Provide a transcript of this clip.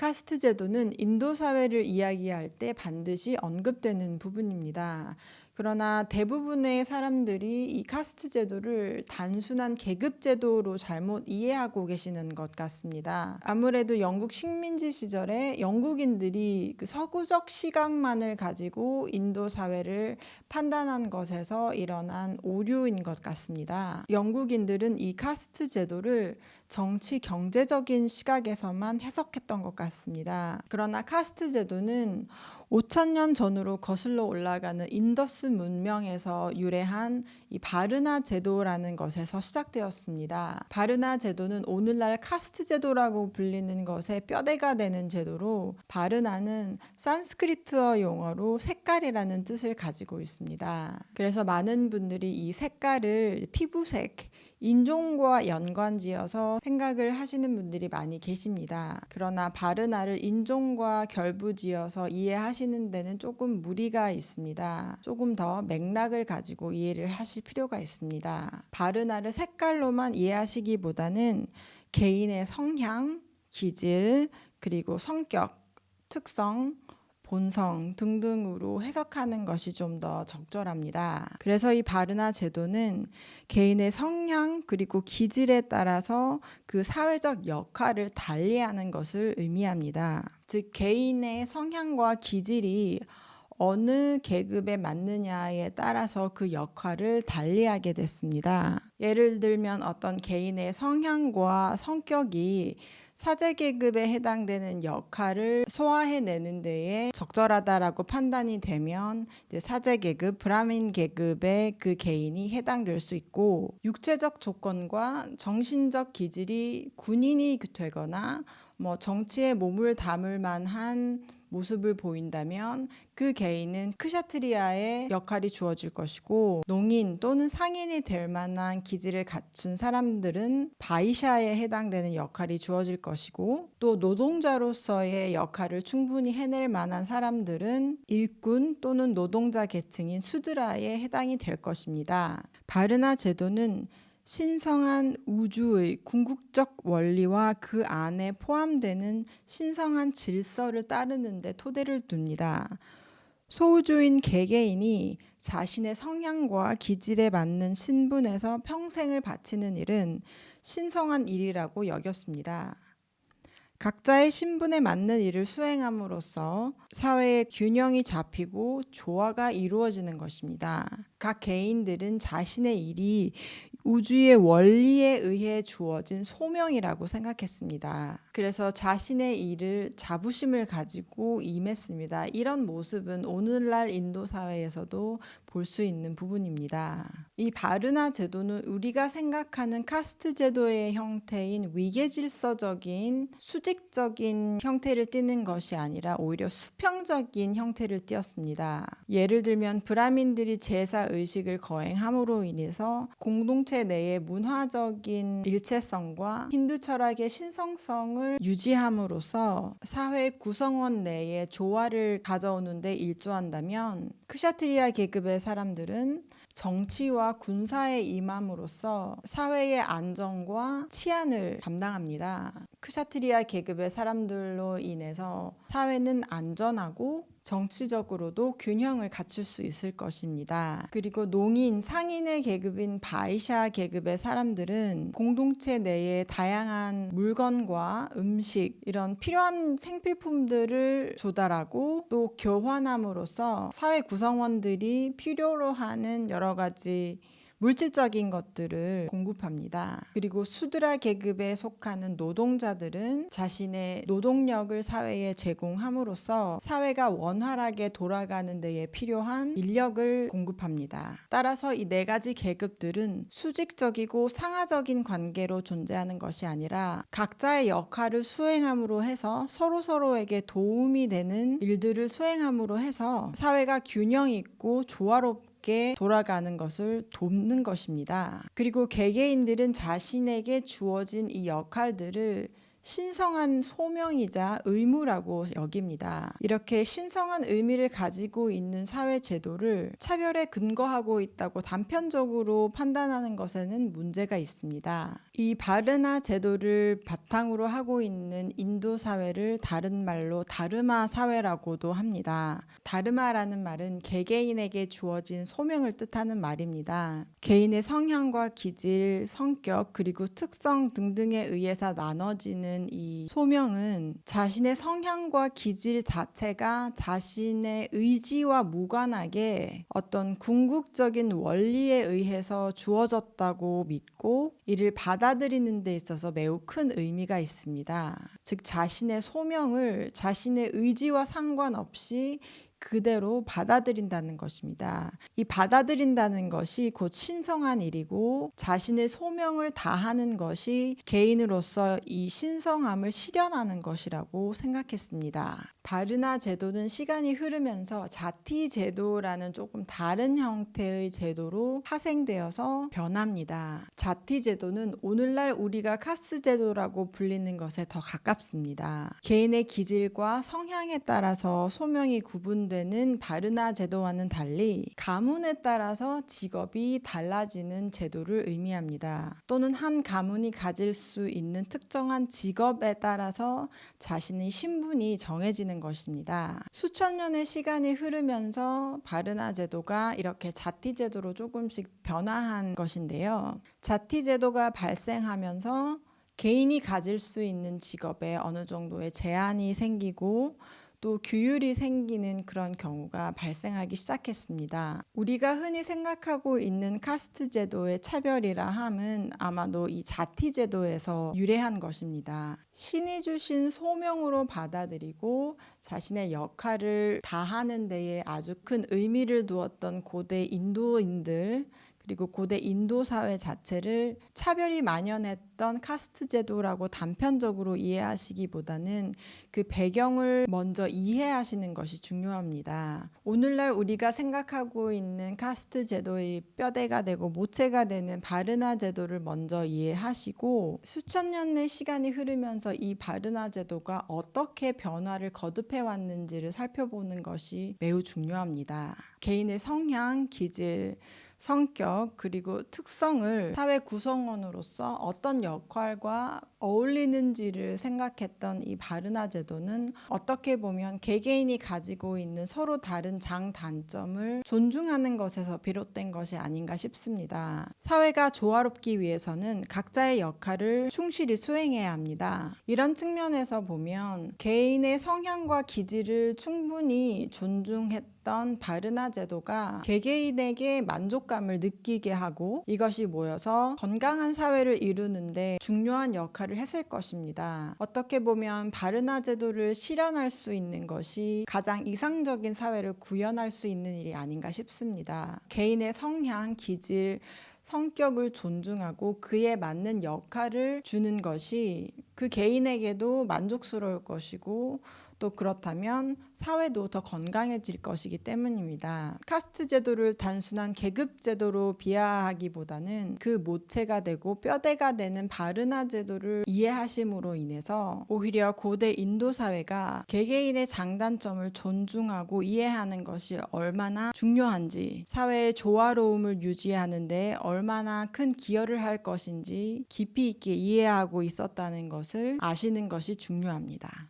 카스트 제도는 인도 사회를 이야기할 때 반드시 언급되는 부분입니다. 그러나 대부분의 사람들이 이 카스트 제도를 단순한 계급 제도로 잘못 이해하고 계시는 것 같습니다. 아무래도 영국 식민지 시절에 영국인들이 그 서구적 시각만을 가지고 인도 사회를 판단한 것에서 일어난 오류인 것 같습니다. 영국인들은 이 카스트 제도를 정치 경제적인 시각에서만 해석했던 것 같습니다. 그러나 카스트 제도는 5,000년 전으로 거슬러 올라가는 인더스 문명에서 유래한 이 바르나 제도라는 것에서 시작되었습니다. 바르나 제도는 오늘날 카스트 제도라고 불리는 것의 뼈대가 되는 제도로, 바르나는 산스크리트어 용어로 색깔이라는 뜻을 가지고 있습니다. 그래서 많은 분들이 이 색깔을 피부색, 인종과 연관지어서 생각을 하시는 분들이 많이 계십니다. 그러나 바르나를 인종과 결부지어서 이해하시는 데는 조금 무리가 있습니다. 조금 더 맥락을 가지고 이해를 하실 필요가 있습니다. 바르나를 색깔로만 이해하시기보다는 개인의 성향, 기질, 그리고 성격, 특성, 본성 등등으로 해석하는 것이 좀 더 적절합니다. 그래서 이 바르나 제도는 개인의 성향 그리고 기질에 따라서 그 사회적 역할을 달리하는 것을 의미합니다. 즉 개인의 성향과 기질이 어느 계급에 맞느냐에 따라서 그 역할을 달리하게 됐습니다. 예를 들면 어떤 개인의 성향과 성격이 사제 계급에 해당되는 역할을 소화해내는 데에 적절하다라고 판단이 되면 사제 계급, 브라민 계급의 그 개인이 해당될 수 있고, 육체적 조건과 정신적 기질이 군인이 되거나 정치에 몸을 담을 만한 모습을 보인다면 그 개인은 크샤트리아의 역할이 주어질 것이고, 농인 또는 상인이 될 만한 기질을 갖춘 사람들은 바이샤에 해당되는 역할이 주어질 것이고, 또 노동자로서의 역할을 충분히 해낼 만한 사람들은 일꾼 또는 노동자 계층인 수드라에 해당이 될 것입니다. 바르나 제도는 신성한 우주의 궁극적 원리와 그 안에 포함되는 신성한 질서를 따르는 데 토대를 둡니다. 소우주인 개개인이 자신의 성향과 기질에 맞는 신분에서 평생을 바치는 일은 신성한 일이라고 여겼습니다. 각자의 신분에 맞는 일을 수행함으로써 사회의 균형이 잡히고 조화가 이루어지는 것입니다. 각 개인들은 자신의 일이 우주의 원리에 의해 주어진 소명이라고 생각했습니다. 그래서 자신의 일을 자부심을 가지고 임했습니다. 이런 모습은 오늘날 인도 사회에서도 볼 수 있는 부분입니다. 이 바르나 제도는 우리가 생각하는 카스트 제도의 형태인 위계질서적인 수직적인 형태를 띠는 것이 아니라 오히려 수평적인 형태를 띄었습니다. 예를 들면 브라민들이 제사 의식을 거행함으로 인해서 공동체 내의 문화적인 일체성과 힌두 철학의 신성성을 유지함으로써 사회 구성원 내의 조화를 가져오는 데 일조한다면, 크샤트리아 계급의 사람들은 정치와 군사에 임함으로써 사회의 안정과 치안을 담당합니다. 크샤트리아 계급의 사람들로 인해서 사회는 안전하고 정치적으로도 균형을 갖출 수 있을 것입니다. 그리고 농인, 상인의 계급인 바이샤 계급의 사람들은 공동체 내에 다양한 물건과 음식, 이런 필요한 생필품들을 조달하고 또 교환함으로써 사회 구성원들이 필요로 하는 여러 가지 물질적인 것들을 공급합니다. 그리고 수드라 계급에 속하는 노동자들은 자신의 노동력을 사회에 제공함으로써 사회가 원활하게 돌아가는 데에 필요한 인력을 공급합니다. 따라서 이 네 가지 계급들은 수직적이고 상하적인 관계로 존재하는 것이 아니라 각자의 역할을 수행함으로 해서 서로서로에게 도움이 되는 일들을 수행함으로 해서 사회가 균형 있고 조화롭게 돌아가는 것을 돕는 것입니다. 그리고 개개인들은 자신에게 주어진 이 역할들을 신성한 소명이자 의무라고 여깁니다. 이렇게 신성한 의미를 가지고 있는 사회 제도를 차별에 근거하고 있다고 단편적으로 판단하는 것에는 문제가 있습니다. 이 바르나 제도를 바탕으로 하고 있는 인도 사회를 다른 말로 다르마 사회라고도 합니다. 다르마라는 말은 개개인에게 주어진 소명을 뜻하는 말입니다. 개인의 성향과 기질, 성격, 그리고 특성 등등에 의해서 나눠지는 이 소명은 자신의 성향과 기질 자체가 자신의 의지와 무관하게 어떤 궁극적인 원리에 의해서 주어졌다고 믿고 이를 받아들이는 데 있어서 매우 큰 의미가 있습니다. 즉 자신의 소명을 자신의 의지와 상관없이 그대로 받아들인다는 것입니다. 이 받아들인다는 것이 곧 신성한 일이고 자신의 소명을 다하는 것이 개인으로서 이 신성함을 실현하는 것이라고 생각했습니다. 바르나 제도는 시간이 흐르면서 자티 제도라는 조금 다른 형태의 제도로 파생되어서 변합니다. 자티 제도는 오늘날 우리가 카스 제도라고 불리는 것에 더 가깝습니다. 개인의 기질과 성향에 따라서 소명이 구분되는 바르나 제도와는 달리 가문에 따라서 직업이 달라지는 제도를 의미합니다. 또는 한 가문이 가질 수 있는 특정한 직업에 따라서 자신의 신분이 정해지는 것입니다. 수천 년의 시간이 흐르면서 바르나 제도가 이렇게 자티 제도로 조금씩 변화한 것인데요. 자티 제도가 발생하면서 개인이 가질 수 있는 직업에 어느 정도의 제한이 생기고 또 규율이 생기는 그런 경우가 발생하기 시작했습니다. 우리가 흔히 생각하고 있는 카스트 제도의 차별이라 함은 아마도 이 자티 제도에서 유래한 것입니다. 신이 주신 소명으로 받아들이고 자신의 역할을 다하는 데에 아주 큰 의미를 두었던 고대 인도인들 그리고 고대 인도 사회 자체를 차별이 만연했던 카스트 제도라고 단편적으로 이해하시기보다는 그 배경을 먼저 이해하시는 것이 중요합니다. 오늘날 우리가 생각하고 있는 카스트 제도의 뼈대가 되고 모체가 되는 바르나 제도를 먼저 이해하시고 수천 년의 시간이 흐르면서 이 바르나 제도가 어떻게 변화를 거듭해 왔는지를 살펴보는 것이 매우 중요합니다. 개인의 성향, 기질, 성격 그리고 특성을 사회 구성원으로서 어떤 역할과 어울리는지를 생각했던 이 바르나 제도는 어떻게 보면 개개인이 가지고 있는 서로 다른 장단점을 존중하는 것에서 비롯된 것이 아닌가 싶습니다. 사회가 조화롭기 위해서는 각자의 역할을 충실히 수행해야 합니다. 이런 측면에서 보면 개인의 성향과 기질을 충분히 존중했던 바르나 제도가 개개인에게 만족감을 느끼게 하고 이것이 모여서 건강한 사회를 이루는데 중요한 역할을 했을 것입니다. 어떻게 보면 바르나 제도를 실현할 수 있는 것이 가장 이상적인 사회를 구현할 수 있는 일이 아닌가 싶습니다. 개인의 성향, 기질, 성격을 존중하고 그에 맞는 역할을 주는 것이 그 개인에게도 만족스러울 것이고 또 그렇다면 사회도 더 건강해질 것이기 때문입니다. 카스트 제도를 단순한 계급 제도로 비하하기보다는 그 모체가 되고 뼈대가 되는 바르나 제도를 이해하심으로 인해서 오히려 고대 인도 사회가 개개인의 장단점을 존중하고 이해하는 것이 얼마나 중요한지 사회의 조화로움을 유지하는 데 얼마나 큰 기여를 할 것인지 깊이 있게 이해하고 있었다는 것을 아시는 것이 중요합니다.